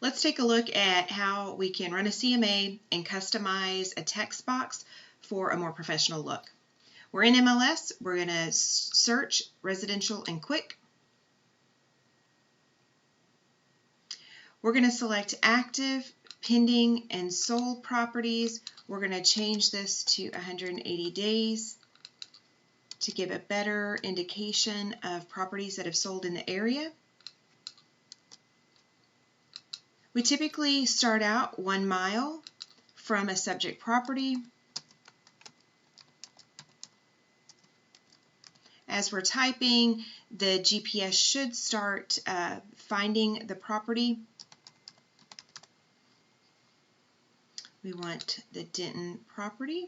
Let's take a look at how we can run a CMA and customize a text box for a more professional look. We're in MLS. We're going to search residential and quick. We're going to select active, pending, and sold properties. We're going to change this to 180 days to give a better indication of properties that have sold in the area. We typically start out 1 mile from a subject property. As we're typing, the GPS should start finding the property. We want the Denton property.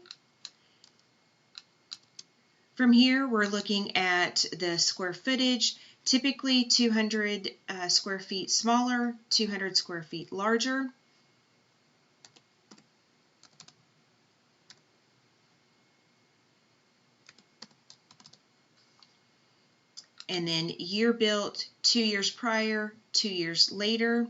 From here, we're looking at the square footage, typically 200 square feet smaller, 200 square feet larger. And then year built, 2 years prior, 2 years later.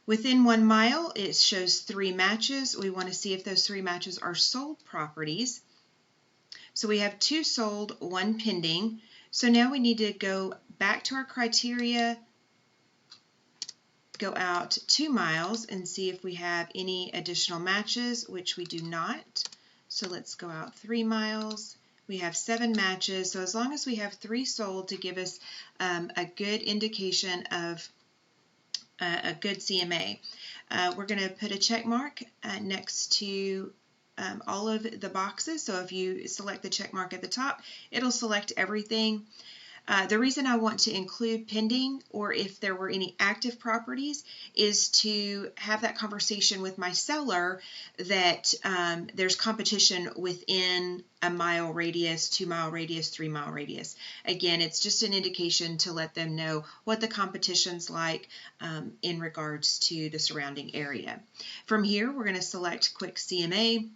Within 1 mile, it shows 3 matches. We want to see if those 3 matches are sold properties. So we have 2 sold, 1 pending. So now we need to go back to our criteria, go out 2 miles and see if we have any additional matches, which we do not. So let's go out 3 miles. We have 7 matches. So as long as we have 3 sold to give us a good indication of a good CMA. We're going to put a check mark next to all of the boxes. So if you select the check mark at the top, it'll select everything. The reason I want to include pending, or if there were any active properties, is to have that conversation with my seller that there's competition within a mile radius, 2 mile radius, 3 mile radius. Again, it's just an indication to let them know what the competition's like in regards to the surrounding area. From here, we're going to select Quick CMA.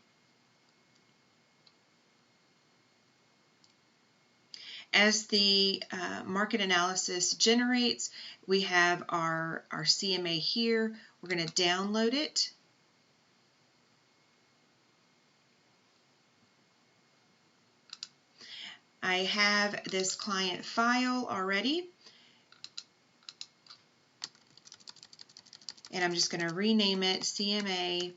As the market analysis generates, we have our CMA here. We're going to download it. I have this client file already, and I'm just going to rename it CMA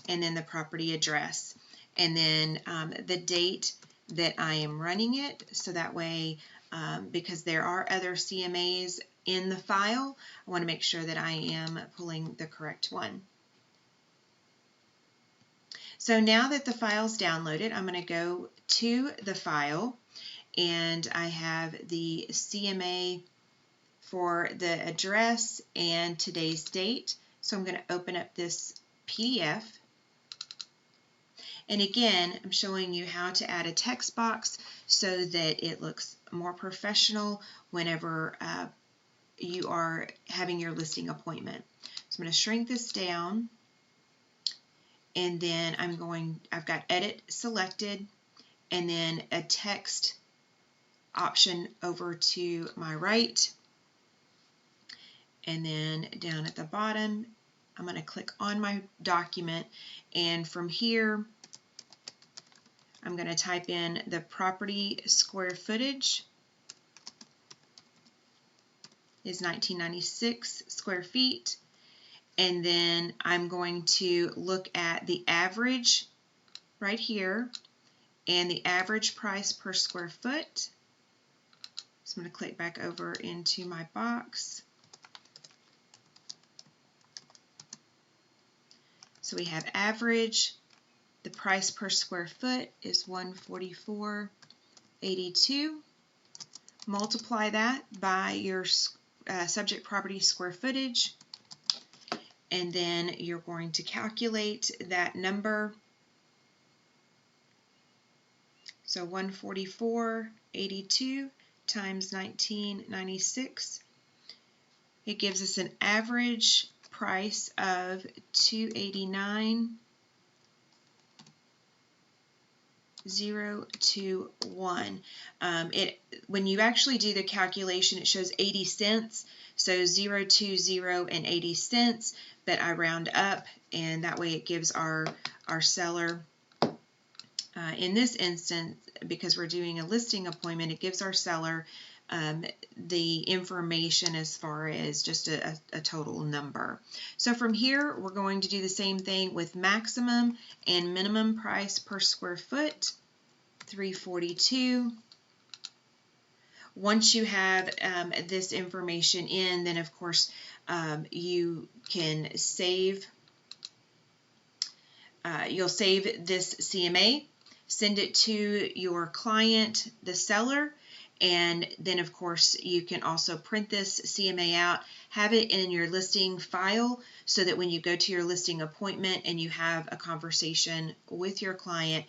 and then the property address, and then the date that I am running it, so that way, because there are other CMAs in the file, I want to make sure that I am pulling the correct one. So now that the file's downloaded, I'm going to go to the file, and I have the CMA for the address and today's date. So I'm going to open up this PDF. And again, I'm showing you how to add a text box so that it looks more professional whenever you are having your listing appointment. So I'm going to shrink this down, and then I've got edit selected, and then a text option over to my right. And then down at the bottom, I'm going to click on my document, and from here, I'm going to type in the property square footage is 1996 square feet, and then I'm going to look at the average right here and the average price per square foot. So I'm going to click back over into my box. So we have average. The price per square foot is $144.82. Multiply that by your subject property square footage, and then you're going to calculate that number. So 144.82 times 1996. It gives us an average price of $289.021. When you actually do the calculation, it shows 80 cents, so 020 and 80 cents, but I round up, and that way it gives our seller, in this instance, because we're doing a listing appointment, it gives our seller the information as far as just a total number. So from here, we're going to do the same thing with maximum and minimum price per square foot, $342. Once you have this information in, then of course you can save. You'll save this CMA, send it to your client, the seller, and then of course you can also print this CMA out, have it in your listing file, so that when you go to your listing appointment and you have a conversation with your client,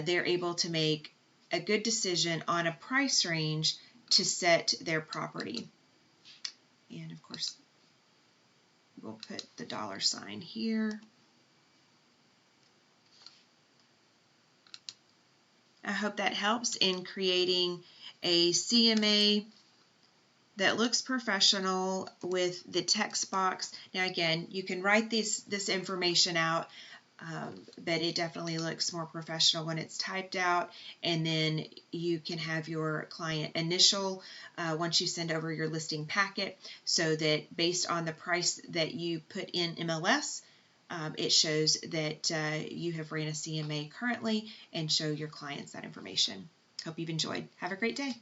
they're able to make a good decision on a price range to set their property. And of course we'll put the $sign here. I hope that helps in creating a CMA that looks professional with the text box. Now again, you can write this information out, but it definitely looks more professional when it's typed out, and then you can have your client initial once you send over your listing packet, so that based on the price that you put in MLS, it shows that you have ran a CMA currently, and show your clients that information. Hope you've enjoyed. Have a great day.